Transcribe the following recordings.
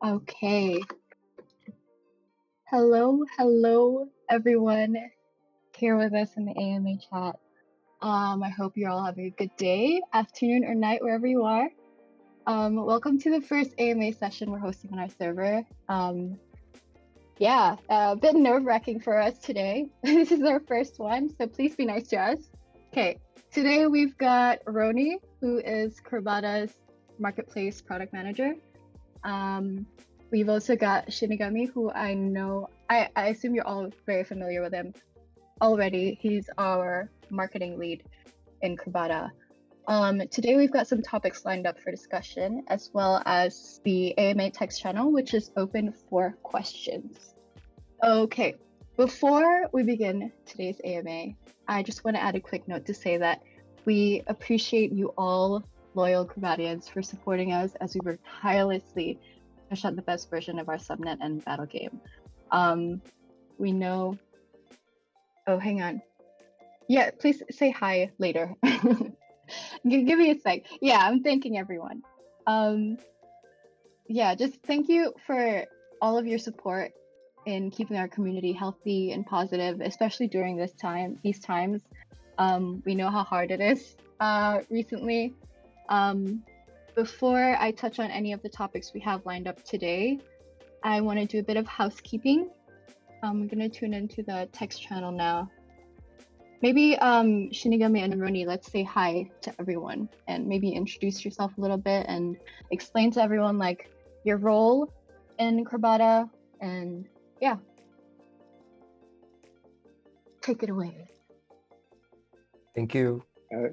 Okay. Hello, everyone here with us in the AMA chat. I hope you're all having a good day, afternoon, or night, wherever you are. Welcome to the first AMA session we're hosting on our server. A bit nerve-wracking for us today. This is our first one, so please be nice to us. Okay, today we've got Ronnie, who is Crabada's marketplace product manager. We've also got Shinigami, who I know, I assume you're all very familiar with him already. He's our marketing lead in Crabada. Today we've got some topics lined up for discussion, as well as the AMA text channel, which is open for questions. Okay, before we begin today's AMA, I just want to add a quick note to say that we appreciate you all, loyal Crabadians, for supporting us as we work tirelessly to push out the best version of our subnet and battle game. We know... Oh, hang on. Yeah, please say hi later. Give me a sec. Yeah, I'm thanking everyone. Just thank you for all of your support in keeping our community healthy and positive, especially during these times. We know how hard it is recently. Before I touch on any of the topics we have lined up today, I want to do a bit of housekeeping. I'm going to tune into the text channel now. Maybe Shinigami and Ronnie, let's say hi to everyone and maybe introduce yourself a little bit and explain to everyone like your role in Crabada, and yeah. Take it away. Thank you. All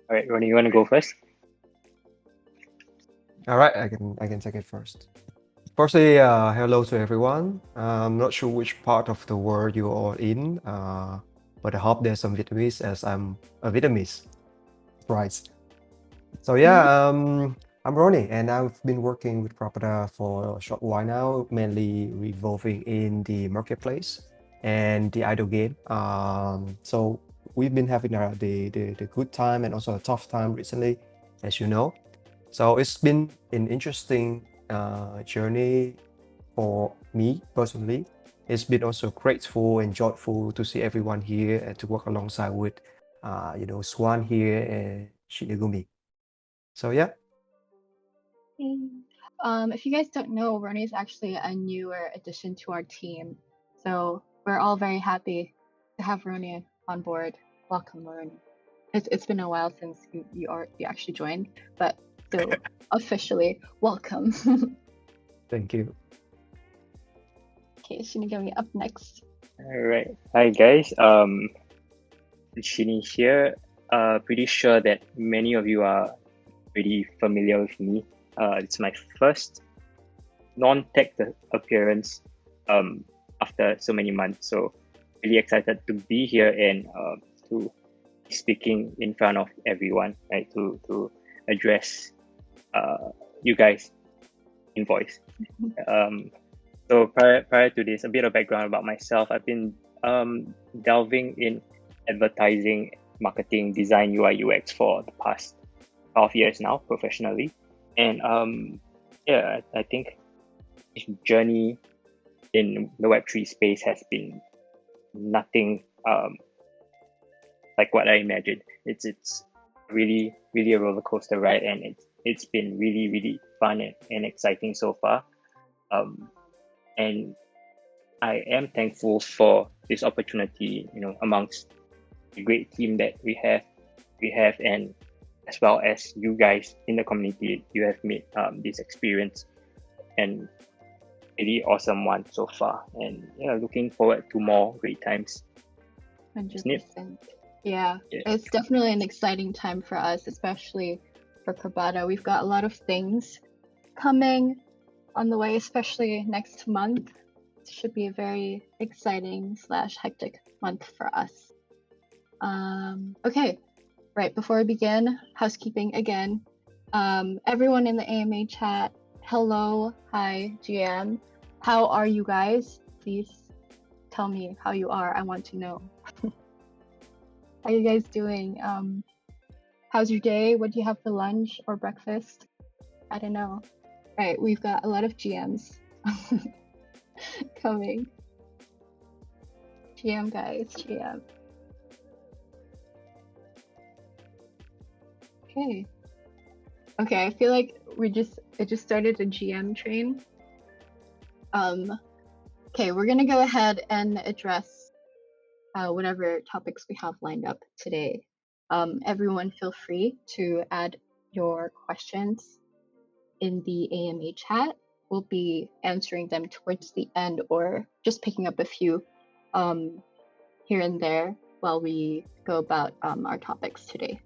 right, Ronnie, you want to go first? All right, I can take it first. Firstly, hello to everyone. I'm not sure which part of the world you are in, but I hope there's some Vietnamese, as I'm a Vietnamese. Right. So yeah, I'm Ronnie, and I've been working with Crabada for a short while now, mainly revolving in the marketplace and the idle game. So we've been having the good time and also a tough time recently, as you know. So it's been an interesting journey for me personally. It's been also grateful and joyful to see everyone here and to work alongside with, Swan here and Shinigami. So yeah. If you guys don't know, Ronnie is actually a newer addition to our team, so we're all very happy to have Ronnie on board. Welcome, Ronnie. It's been a while since you actually joined, but still officially welcome. Thank you. Okay, Shinigami up next. All right. Hi, guys. Shini here. Pretty sure that many of you are pretty familiar with me. It's my first non-tech appearance after so many months. So really excited to be here and to be speaking in front of everyone, right? To address you guys in voice. So prior to this, a bit of background about myself. I've been delving in advertising, marketing, design, UI, UX for the past 12 years now, professionally. And I think this journey in the Web3 space has been nothing like what I imagined. It's really, really a roller coaster ride, and it's been really, really fun and exciting so far. And I am thankful for this opportunity, amongst the great team that we have, and as well as you guys in the community. You have made this experience and really awesome one so far, and looking forward to more great times. 100%. Yeah, it's definitely an exciting time for us, especially for Crabada. We've got a lot of things coming on the way, especially next month. It should be a very exciting / hectic month for us. Okay, right, before we begin, housekeeping again. Everyone in the AMA chat, hello, hi, GM. How are you guys? Please tell me how you are. I want to know. How are you guys doing? How's your day? What do you have for lunch or breakfast? I don't know. Right, we've got a lot of GMs coming. GM guys, GM. Okay. Okay, I feel like it just started a GM train. Okay, we're gonna go ahead and address whatever topics we have lined up today. Everyone feel free to add your questions in the AMA chat. We'll be answering them towards the end or just picking up a few here and there while we go about our topics today.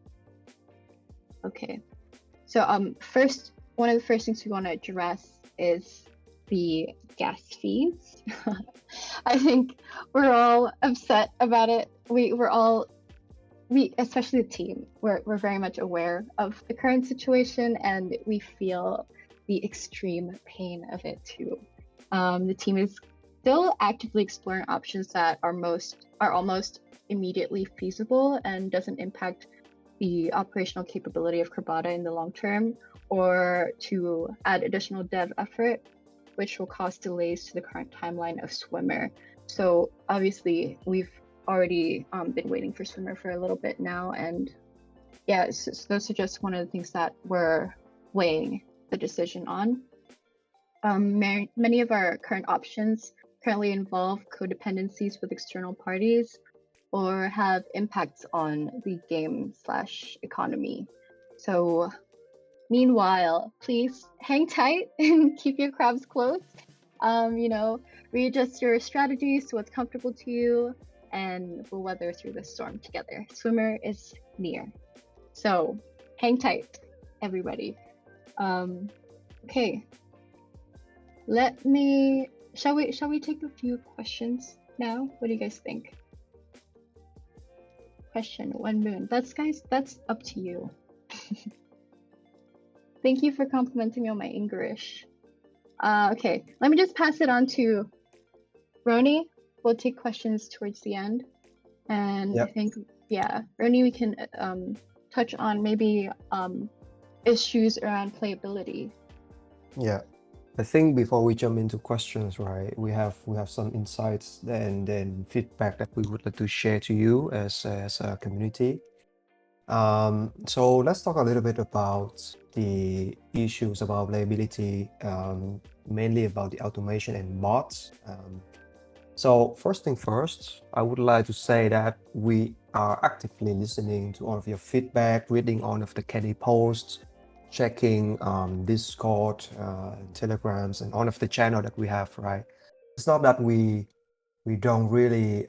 Okay, so first, one of the first things we want to address is the gas fees. I think we're all upset about it. We especially the team, we're very much aware of the current situation and we feel the extreme pain of it too. The team is still actively exploring options that are almost immediately feasible and doesn't impact the operational capability of Crabada in the long term, or to add additional dev effort, which will cause delays to the current timeline of Swimmer. So obviously we've already been waiting for Swimmer for a little bit now, and yeah, so those are just one of the things that we're weighing the decision on. Many of our current options currently involve codependencies with external parties or have impacts on the game/economy. So meanwhile, please hang tight and keep your crabs close. Readjust your strategies to what's comfortable to you, and we'll weather through the storm together. Swimmer is near. So hang tight, everybody. Okay. Shall we take a few questions now? What do you guys think? Question 1 Moon. That's up to you. Thank you for complimenting me on my English. Okay, let me just pass it on to Ronnie. We'll take questions towards the end. And yep. I think, yeah, Ronnie, we can touch on maybe issues around playability. Yeah, I think before we jump into questions, right, we have some insights and then feedback that we would like to share to you as a community. So let's talk a little bit about the issues about playability, mainly about the automation and bots. So first thing first, I would like to say that we are actively listening to all of your feedback, reading all of the Kenny posts, checking Discord, Telegrams, and all of the channel that we have, right? It's not that we don't really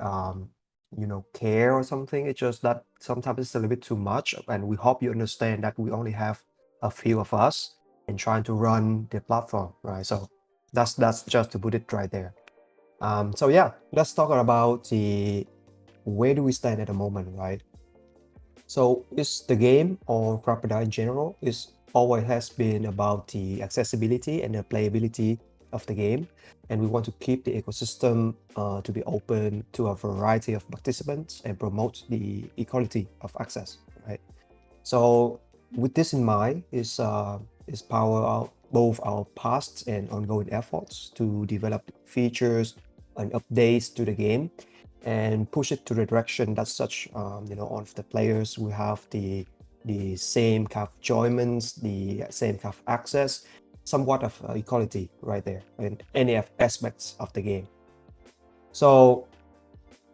care or something. It's just that sometimes it's a little bit too much, and we hope you understand that we only have a few of us and trying to run the platform, right? So that's just to put it right there. So yeah, let's talk about where do we stand at the moment, right? So is the game, or Crabada in general, is always has been about the accessibility and the playability of the game, and we want to keep the ecosystem to be open to a variety of participants and promote the equality of access, right? So with this in mind, is power out both our past and ongoing efforts to develop features and updates to the game and push it to the direction that such all of the players will have the same kind of enjoyments, the same kind of access, somewhat of equality right there in any aspects of the game. So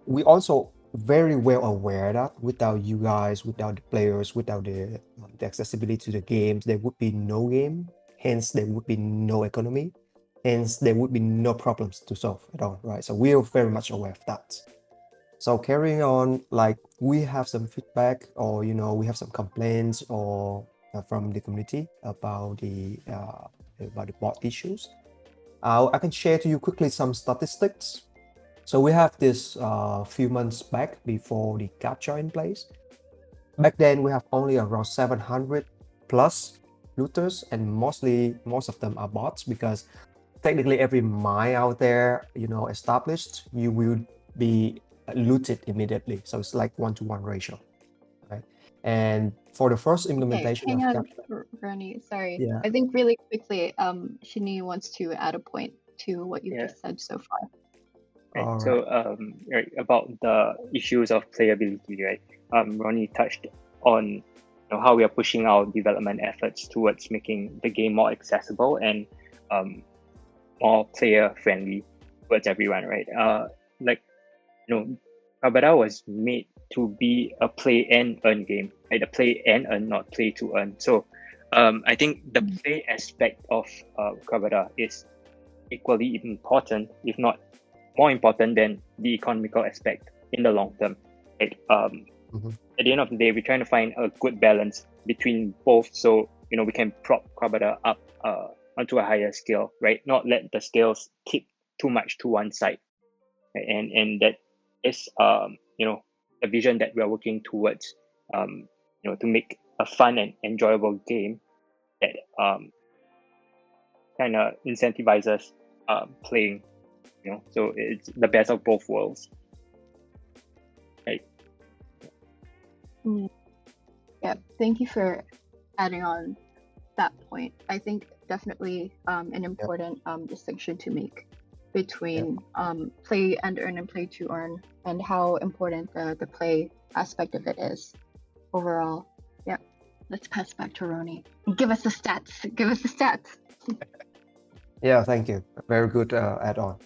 we also very well aware that without you guys, without the players, without the accessibility to the games, there would be no game. Hence, there would be no economy. Hence, there would be no problems to solve at all, right? So we are very much aware of that. So carrying on, like we have some feedback, or we have some complaints or from the community about the bot issues. I can share to you quickly some statistics. So we have this few months back before the captcha in place. Back then we have only around 700 plus looters, and most of them are bots, because technically every mine out there established, you will be looted immediately. So it's like 1-to-1 ratio, right? And for the first Okay, implementation hang of on, capture. Ronnie. Sorry. Yeah. I think really quickly, Shini wants to add a point to what you've Yeah. just said so far. Right. All So right, about the issues of playability, right? Ronnie touched on how we are pushing our development efforts towards making the game more accessible and more player friendly towards everyone, right? Like Crabada was made to be a play and earn game, right? A play and earn, not play to earn. So I think the play aspect of Crabada is equally important, if not more important than the economical aspect in the long term. Right? At the end of the day, we're trying to find a good balance between both, so we can prop Crabada up onto a higher scale, right? Not let the scales tip too much to one side, right? And that is a vision that we are working towards, to make a fun and enjoyable game that kind of incentivizes playing. So it's the best of both worlds, right? Yeah, thank you for adding on that point. I think definitely an important distinction to make between play and earn and play to earn, and how important the play aspect of it is overall. Yeah, let's pass back to Ronnie. Give us the stats. Give us the stats. Yeah, thank you. Very good add-on.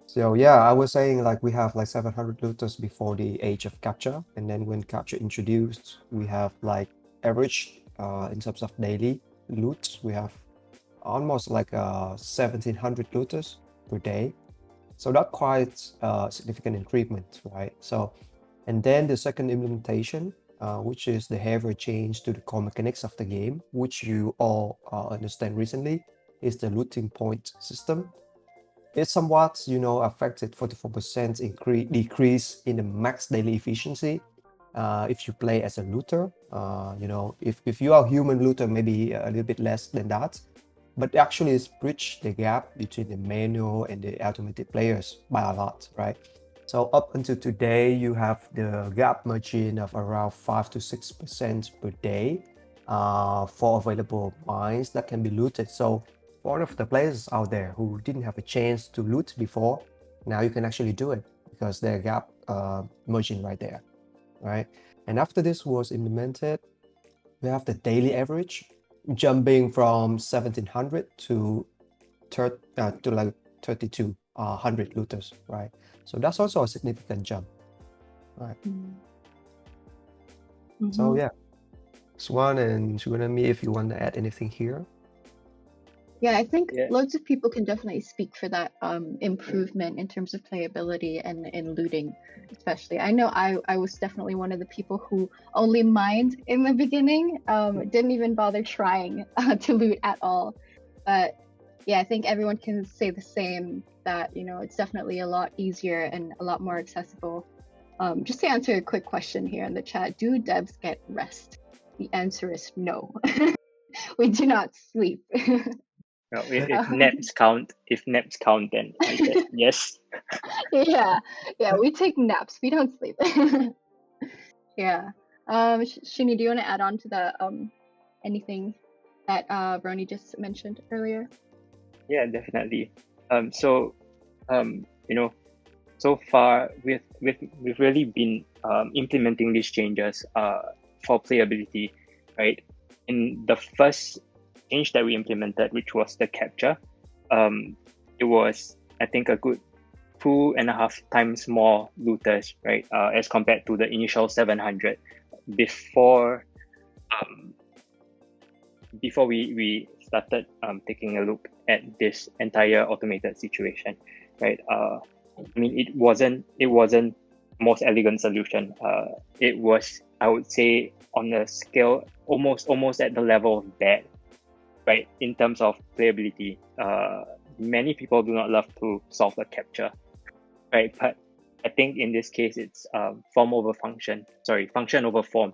So yeah, I was saying like we have like 700 looters before the age of capture, and then when capture introduced, we have like average in terms of daily loot, we have almost like 1700 looters per day. So that's quite a significant increment, right? So, and then the second implementation, which is the heavier change to the core mechanics of the game, which you all understand recently, is the looting point system. It somewhat, affected 44% decrease in the max daily efficiency if you play as a looter. If you are a human looter, maybe a little bit less than that. But actually, it's bridged the gap between the manual and the automated players by a lot, right? So up until today, you have the gap margin of around 5 to 6% per day for available mines that can be looted. So for all of the players out there who didn't have a chance to loot before, now you can actually do it because their gap margin right there, right? And after this was implemented, we have the daily average jumping from 1700 to like 3200 looters, right? So that's also a significant jump, right? So yeah, Swan and Tsunami, if you want to add anything here. Yeah, I think loads of people can definitely speak for that improvement in terms of playability and in looting, especially. I know I was definitely one of the people who only mined in the beginning, didn't even bother trying to loot at all. But yeah, I think everyone can say the same, that it's definitely a lot easier and a lot more accessible. Just to answer a quick question here in the chat, do devs get rest? The answer is no. We do not sleep. No, if naps count, then I said yes. Yeah, we take naps. We don't sleep. Yeah. Shini, do you want to add on to the anything that Ronnie just mentioned earlier? Yeah, definitely. So far we've really been implementing these changes for playability, right? In the first change that we implemented, which was the capture, it was, I think, a good 2.5 times more looters, right, as compared to the initial 700 before we started taking a look at this entire automated situation, right? I mean, it wasn't most elegant solution. It was, I would say, on a scale almost at the level of bad, right? In terms of playability, many people do not love to solve the capture, right? But I think in this case, it's function over form,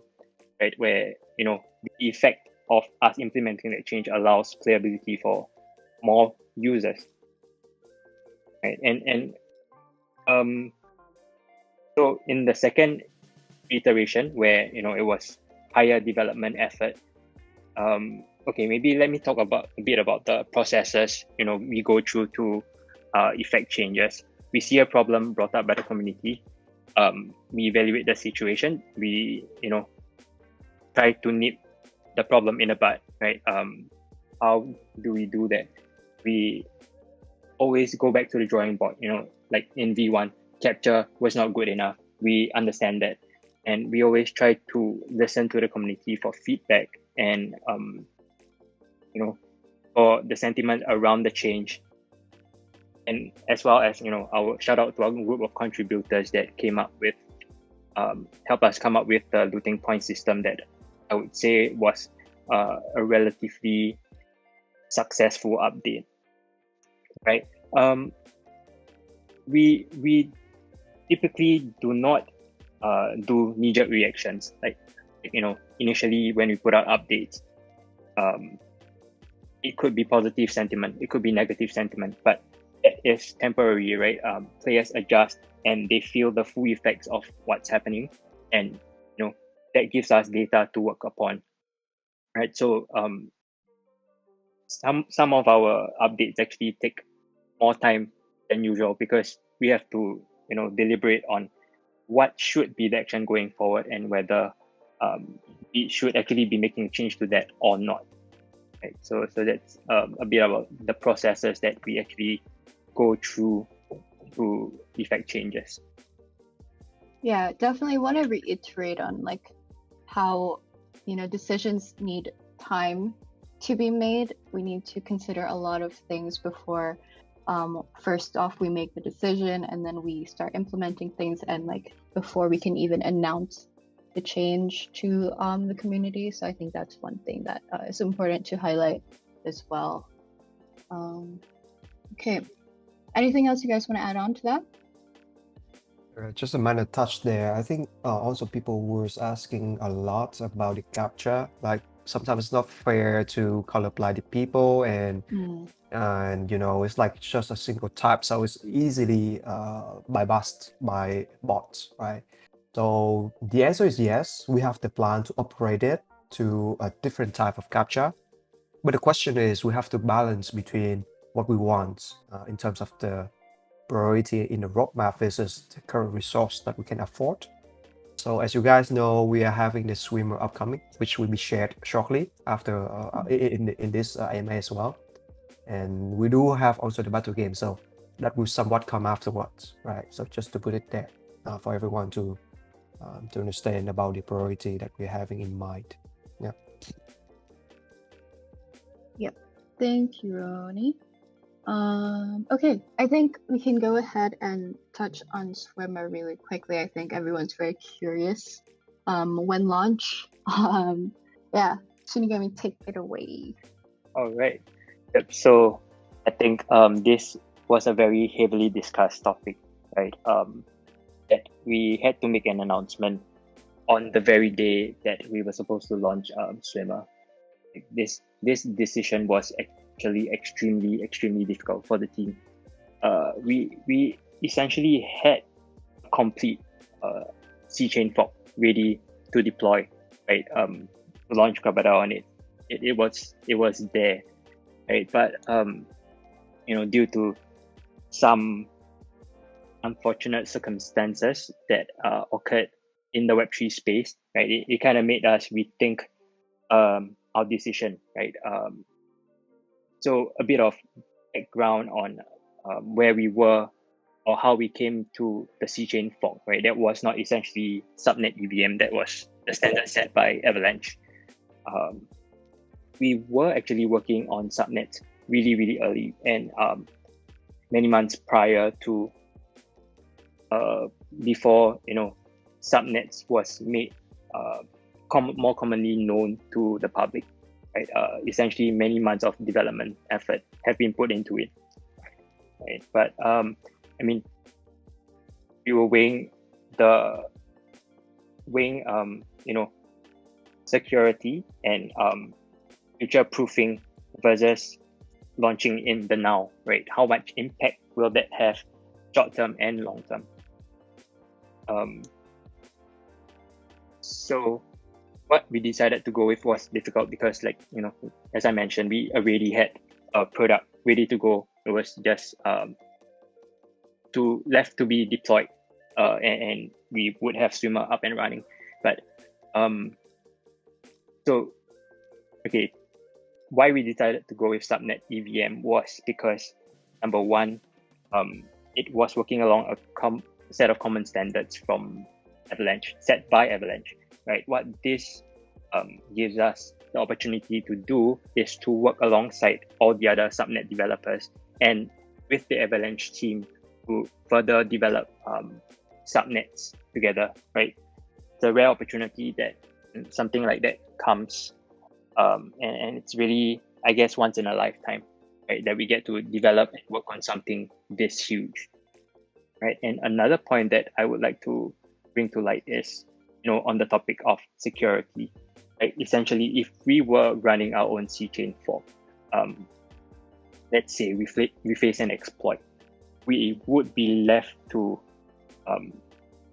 right? Where the effect of us implementing that change allows playability for more users, right? And so in the second iteration, where it was higher development effort. Okay, maybe let me talk a bit about the processes we go through to effect changes. We see a problem brought up by the community. We evaluate the situation. We try to nip the problem in the bud, right? How do we do that? We always go back to the drawing board. Like in V1, capture was not good enough. We understand that, and we always try to listen to the community for feedback and for the sentiment around the change, and as well as our shout out to our group of contributors that came up with help us come up with the looting point system that I would say was a relatively successful update, right? We typically do not do knee-jerk reactions. Like initially when we put out updates, it could be positive sentiment, it could be negative sentiment, but it is temporary, right? Players adjust and they feel the full effects of what's happening, and that gives us data to work upon, right? So some of our updates actually take more time than usual because we have to deliberate on what should be the action going forward and whether we should actually be making a change to that or not. Right? So that's a bit about the processes that we actually go through to effect changes. Yeah, definitely want to reiterate on like how decisions need time to be made. We need to consider a lot of things before first off we make the decision, and then we start implementing things, and like before we can even announce the change to the community. So I think that's one thing that is important to highlight as well. Okay, anything else you guys want to add on to that? Just a minor touch there. I think also people were asking a lot about the captcha. Like sometimes it's not fair to color blinded people, and it's like just a single type, so it's easily bypassed by bots, right? So the answer is yes, we have the plan to upgrade it to a different type of captcha. But the question is, we have to balance between what we want in terms of the priority in the roadmap versus the current resource that we can afford. So as you guys know, we are having the swimmer upcoming, which will be shared shortly after in this AMA as well. And we do have also the battle game, so that will somewhat come afterwards, right? So just to put it there for everyone to understand about the priority that we're having in mind. Yeah. Yep. Thank you, Ronnie. Okay, I think we can go ahead and touch on Swimmer really quickly. I think everyone's very curious. When launch? Yeah, Shinigami, take it away. All right. Yep. So I think this was a very heavily discussed topic, right? That we had to make an announcement on the very day that we were supposed to launch Swimmer. This decision was actually extremely difficult for the team. We essentially had a complete C chain fork ready to deploy, right? To launch Crabada on it. It was there, right? But due to some unfortunate circumstances that occurred in the Web3 space, right? It kind of made us rethink our decision, right? So a bit of background on where we were or how we came to the C chain fork, right? That was not essentially subnet EVM, that was the standard set by Avalanche. We were actually working on subnets really early, and many months prior to before subnets was made more commonly known to the public, right? Essentially many months of development effort have been put into it, right? But we were weighing security and future proofing versus launching in the now, right? How much impact will that have short term and long term? So what we decided to go with was difficult because, like, as I mentioned, we already had a product ready to go. It was just left to be deployed, and we would have Swimmer up and running. But why we decided to go with subnet EVM was because, number one, it was working along a set of common standards from Avalanche, set by Avalanche, right? What this gives us the opportunity to do is to work alongside all the other subnet developers and with the Avalanche team to further develop subnets together, right? It's a rare opportunity that something like that comes, and it's really, I guess, once in a lifetime, right? That we get to develop and work on something this huge, right? And another point that I would like to bring to light is, on the topic of security, right? Essentially, if we were running our own C-chain fork, let's say we face an exploit, we would be left to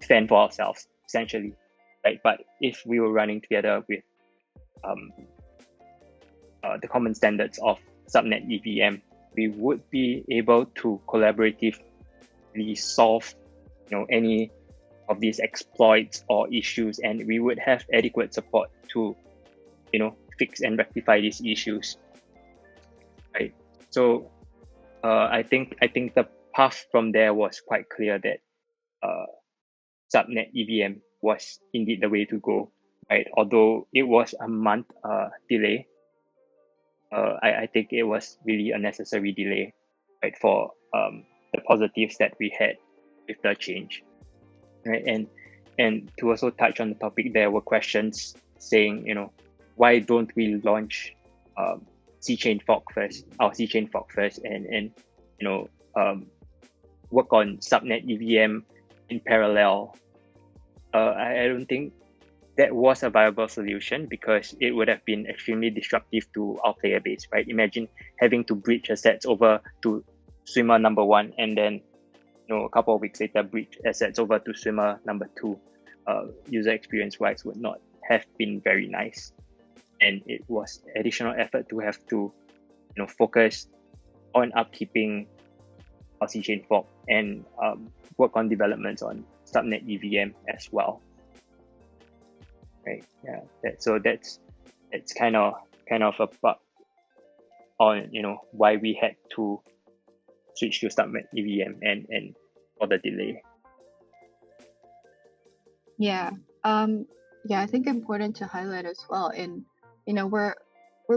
fend for ourselves, essentially, right? But if we were running together with the common standards of subnet EVM, we would be able to collaboratively solve, any of these exploits or issues, and we would have adequate support to, fix and rectify these issues, right? So, I think the path from there was quite clear that subnet EVM was indeed the way to go, right? Although it was a month delay, I think it was really a necessary delay, right, for the positives that we had with the change, right? And to also touch on the topic, there were questions saying, why don't we launch C-chain fork first, and work on subnet EVM in parallel? I don't think that was a viable solution because it would have been extremely disruptive to our player base, right? Imagine having to bridge assets over to Swimmer number 1 and then, a couple of weeks later, bridge assets over to Swimmer number 2. User experience wise would not have been very nice. And it was additional effort to have to, focus on upkeeping our C-chain fork and work on developments on subnet EVM as well. Right. Yeah. That's kind of a part on why we had to switch to subnet EVM and for the delay. Yeah. I think important to highlight as well. And we're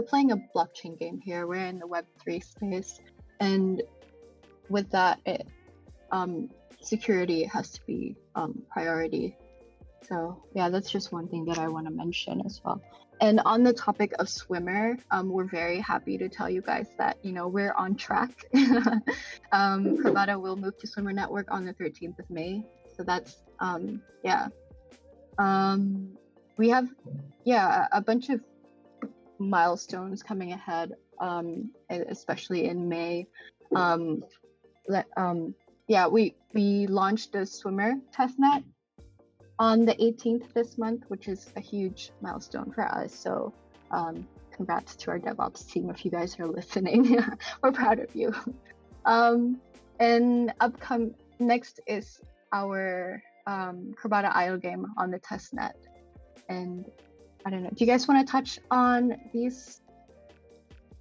playing a blockchain game here. We're in the Web3 space, and with that, security has to be priority. So yeah, that's just one thing that I want to mention as well. And on the topic of Swimmer, we're very happy to tell you guys that we're on track. Crabada will move to Swimmer Network on the 13th of May. So that's we have a bunch of milestones coming ahead, especially in May. We launched the Swimmer testnet on the 18th this month, which is a huge milestone for us. So congrats to our DevOps team if you guys are listening. We're proud of you. And next is our Crabada idle game on the testnet. And I don't know, do you guys want to touch on these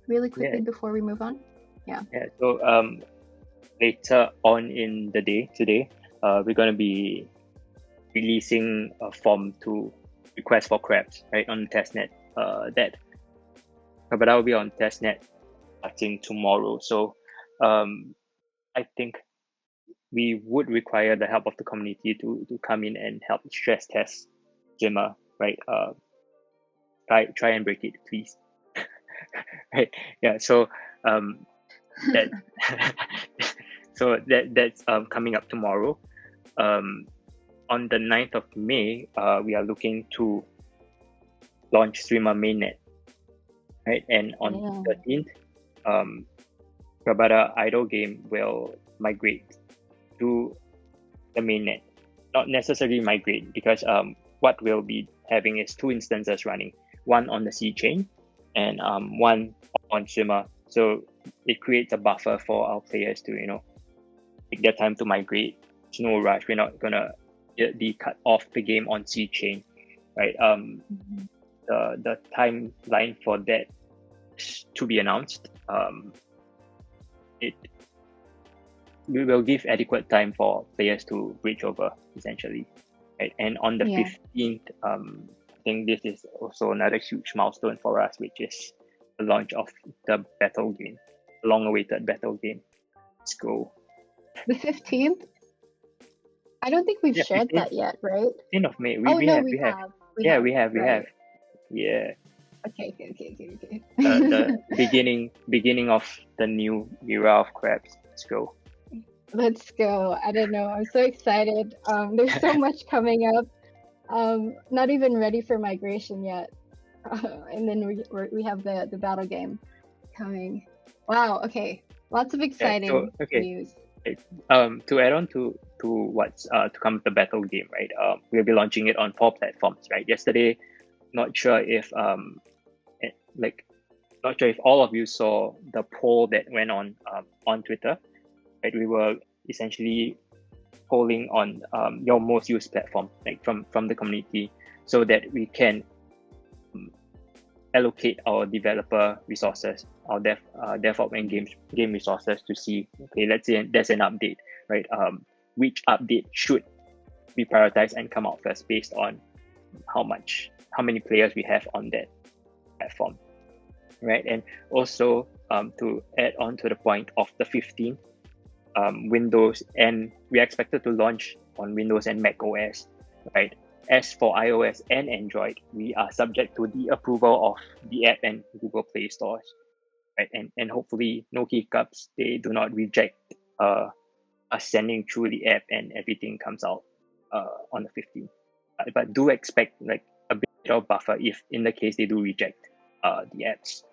really quickly before we move on? Yeah. So later on in the day today, we're going to be releasing a form to request for crabs, right, on the testnet. That Crabada will be on testnet starting tomorrow. So I think we would require the help of the community to come in and help stress test Swimmer, right? Try and break it, please. Right? Yeah. So that that's coming up tomorrow. On the 9th of May, we are looking to launch Swimmer mainnet, right? And on the 13th, Crabada idle game will migrate to the mainnet. Not necessarily migrate, because what we'll be having is 2 instances running, one on the sea chain and one on Swimmer. So it creates a buffer for our players to, take their time to migrate. There's no rush. We're not gonna be cut off the game on sea chain, right? The timeline for that is to be announced. We will give adequate time for players to bridge over, essentially, right? And on the 15th, I think this is also another huge milestone for us, which is the launch of the battle game, long-awaited battle game. Let's go. The 15th? I don't think we've shared 15th, that yet, right? 15th of May. We have. We have. Yeah. Okay. The beginning of the new era of crabs. Let's go. Let's go. I don't know. I'm so excited. There's so much coming up. Not even ready for migration yet. And then we have the battle game coming. Wow. Okay. Lots of exciting news. To add on to what's to come with the battle game, right? We'll be launching it on 4 platforms, right? Yesterday, not sure if all of you saw the poll that went on Twitter. Right, we were essentially polling on your most used platform, like from the community, so that we can allocate our developer resources, our DevOps and game resources to see, okay, let's say there's an update, right? Which update should be prioritized and come out first based on how many players we have on that platform, right? And also to add on to the point of the 15th, Windows, and we are expected to launch on Windows and Mac OS, right? As for iOS and Android, we are subject to the approval of the app and Google Play stores, right? And hopefully no hiccups. They do not reject us sending through the app and everything comes out on the 15th. But do expect like a bit of buffer if in the case they do reject the apps.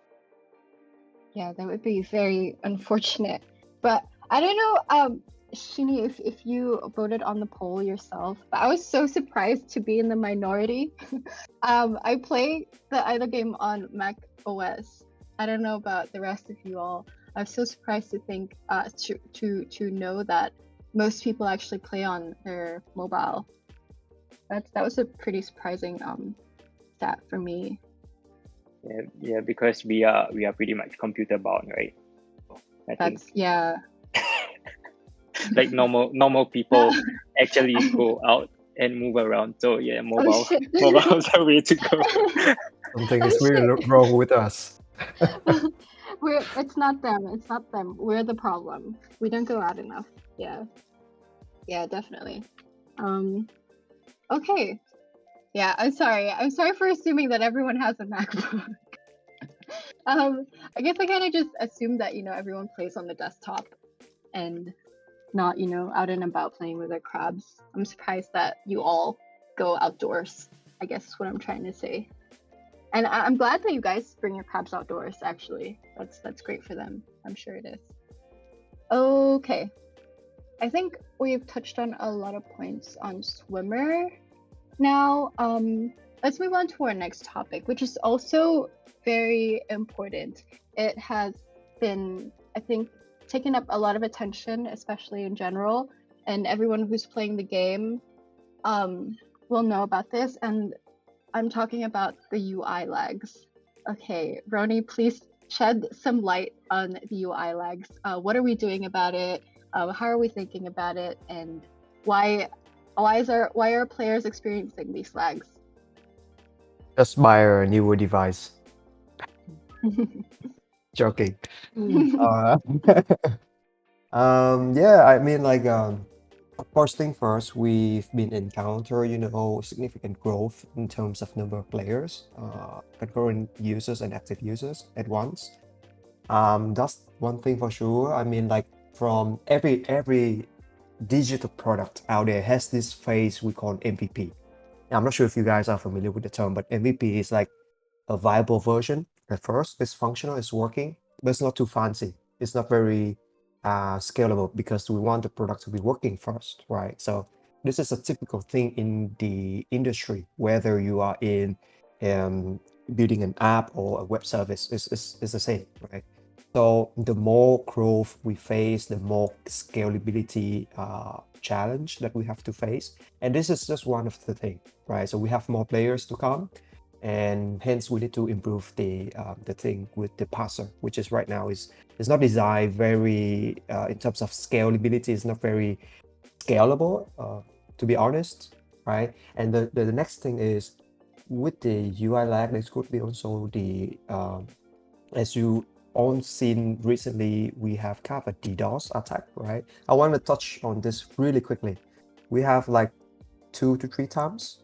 Yeah, that would be very unfortunate. But I don't know, Shini, if you voted on the poll yourself, but I was so surprised to be in the minority. I play the idle game on Mac OS. I don't know about the rest of you all. I'm so surprised to think to know that most people actually play on their mobile. That was a pretty surprising stat for me. Yeah, because we are pretty much computer bound, right? Yeah. Like normal people actually go out and move around. So yeah, mobile's a way to go. Something is really wrong with us. It's not them. We're the problem. We don't go out enough. Yeah, definitely. Okay. Yeah, I'm sorry for assuming that everyone has a MacBook. I guess I kind of just assumed that everyone plays on the desktop and not out and about playing with their crabs. I'm surprised that you all go outdoors, I guess is what I'm trying to say. And I'm glad that you guys bring your crabs outdoors, actually. That's great for them. I'm sure it is. Okay. I think we've touched on a lot of points on Swimmer. Now, let's move on to our next topic, which is also very important. It has been, I think, taken up a lot of attention, especially in general, and everyone who's playing the game will know about this, and I'm talking about the UI lags. Okay, Ronnie, please shed some light on the UI lags. What are we doing about it? How are we thinking about it? And why are players experiencing these lags? Just buy a newer device. Joking. Yeah, I mean, like, first thing first, we've been encountering, significant growth in terms of number of players, concurrent users and active users at once. That's one thing for sure. I mean, like, from every digital product out there has this phase we call MVP. Now, I'm not sure if you guys are familiar with the term, but MVP is like a viable version. At first, it's functional, it's working, but it's not too fancy. It's not very scalable because we want the product to be working first, right? So this is a typical thing in the industry, whether you are in building an app or a web service, is the same, right? So the more growth we face, the more scalability challenge that we have to face. And this is just one of the things, right? So we have more players to come, and hence we need to improve the thing with the parser, which is right now is not designed very in terms of scalability. It's not very scalable, to be honest, right? And the next thing is with the UI lag, this could be also the as you all seen recently, we have kind of a DDoS attack, right? I want to touch on this really quickly. We have like 2 to 3 times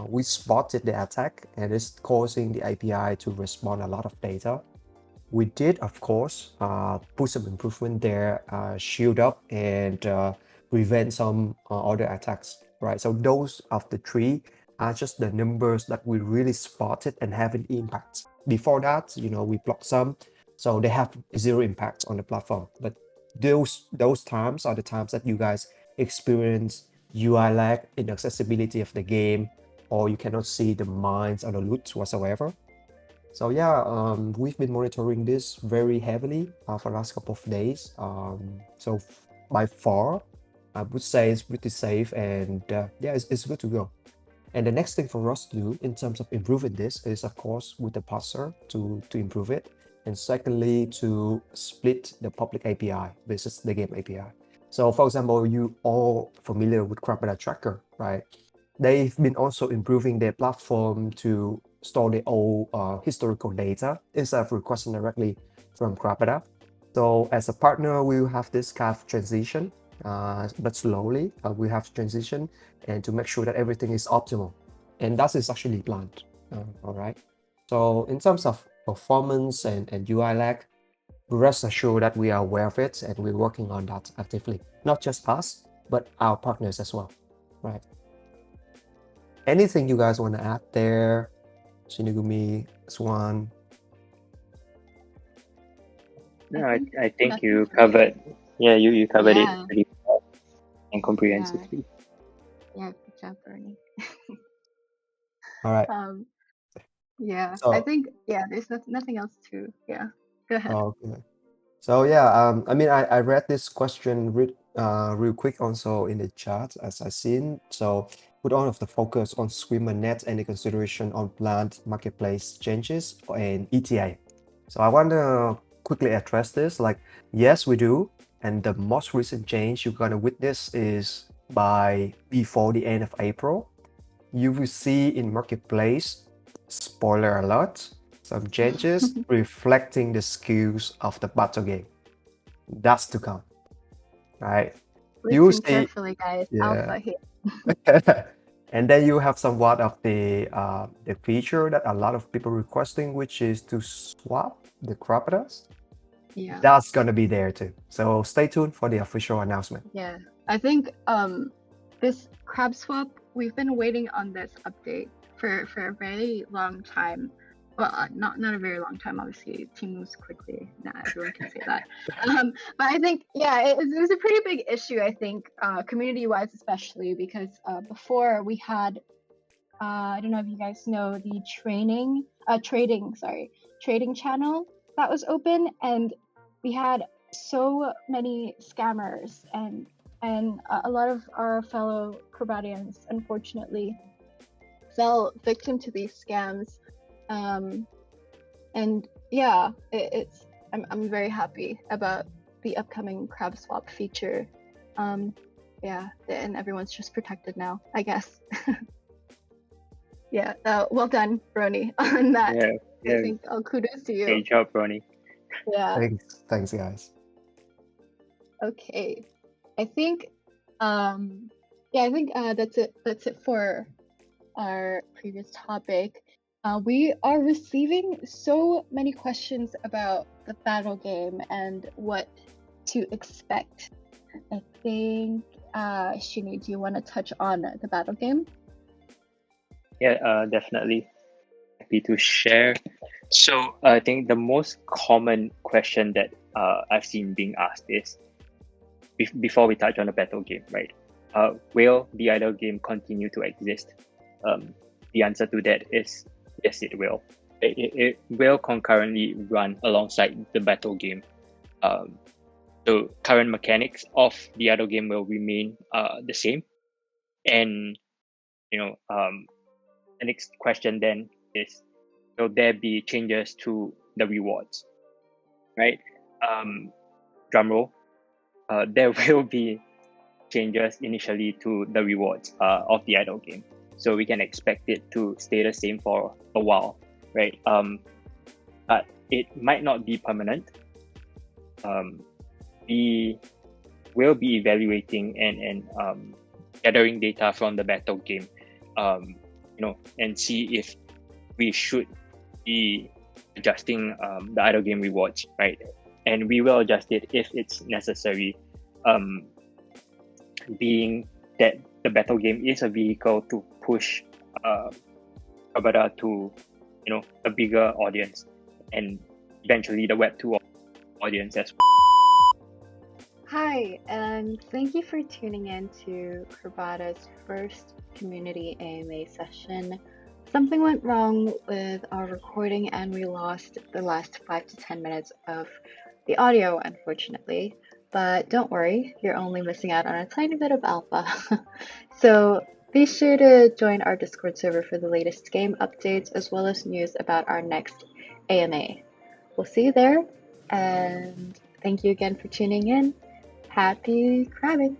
we spotted the attack, and it's causing the API to respond a lot of data. We did, of course, put some improvement there, shield up and prevent some other attacks, right? So those of the 3 are just the numbers that we really spotted and have an impact. Before that, we blocked some, so they have 0 impact on the platform. But those times are the times that you guys experience UI lag, inaccessibility of the game, or you cannot see the mines or the loot whatsoever. So yeah, we've been monitoring this very heavily for the last couple of days. So by far, I would say it's pretty safe, and yeah, it's good to go. And the next thing for us to do in terms of improving this is, of course, with the parser to improve it. And secondly, to split the public API versus the game API. So for example, you all familiar with Crabada Tracker, right? They've been also improving their platform to store their old historical data instead of requesting directly from Crabada. So as a partner, we will have this kind of transition, but slowly we have to transition and to make sure that everything is optimal. And that is actually planned, all right? So in terms of performance and UI lag, rest assured that we are aware of it and we're working on that actively. Not just us, but our partners as well, right? Anything you guys want to add there? Shinigumi, Swan? No, I think you covered. Yeah, you covered it Yeah. pretty well and comprehensively. Yeah, good job, Ronnie. All right. Yeah, So, I think there's nothing else to Go ahead. okay. So yeah, I mean, I read this question real quick also in the chat as I seen. So put all of the focus on swimmer net, any consideration on planned marketplace changes and ETA. So I want to quickly address this. Like, yes, we do. And the most recent change you're gonna witness is before the end of April. You will see in marketplace, spoiler alert, some changes reflecting the skills of the battle game. That's to come, right? You Listen see, carefully, guys. yeah. Alpha here. And then you have somewhat of the feature that a lot of people requesting, which is to swap the Crabadas. Yeah. That's gonna be there too. So stay tuned for the official announcement. Yeah. I think this crab swap, we've been waiting on this update for a very long time. Well, not a very long time, obviously. Team moves quickly. Not everyone can say that. But I think, it was a pretty big issue, I think, community-wise especially, because before we had, I don't know if you guys know, the trading channel that was open, and we had so many scammers, and a lot of our fellow Crabadians, unfortunately, fell victim to these scams. And yeah, I'm very happy about the upcoming crab swap feature. Yeah, and everyone's just protected now, I guess. Yeah, well done, Ronnie, on that. Yeah. I think kudos to you. Great job, Ronnie. Yeah. Thanks, guys. Okay, I think that's it for our previous topic. We are receiving so many questions about the battle game and what to expect. I think, Shini, do you want to touch on the battle game? Yeah, definitely. Happy to share. So I think the most common question that I've seen being asked is, before we touch on the battle game, right? will the idle game continue to exist? The answer to that is yes, it will. It will concurrently run alongside the battle game. The current mechanics of the idle game will remain the same. And the next question then is, will there be changes to the rewards? Right? Drum roll. There will be changes initially to the rewards of the idle game, so we can expect it to stay the same for a while, right? But it might not be permanent. We will be evaluating and gathering data from the battle game, and see if we should be adjusting the idle game rewards, right? And we will adjust it if it's necessary, being that the battle game is a vehicle to push Crabada to a bigger audience, and eventually the Web 2 audience as well. Hi, and thank you for tuning in to Crabada's first community AMA session. Something went wrong with our recording and we lost the last 5 to 10 minutes of the audio, unfortunately. But don't worry, you're only missing out on a tiny bit of alpha. So be sure to join our Discord server for the latest game updates as well as news about our next AMA. We'll see you there, and thank you again for tuning in. Happy crabbing!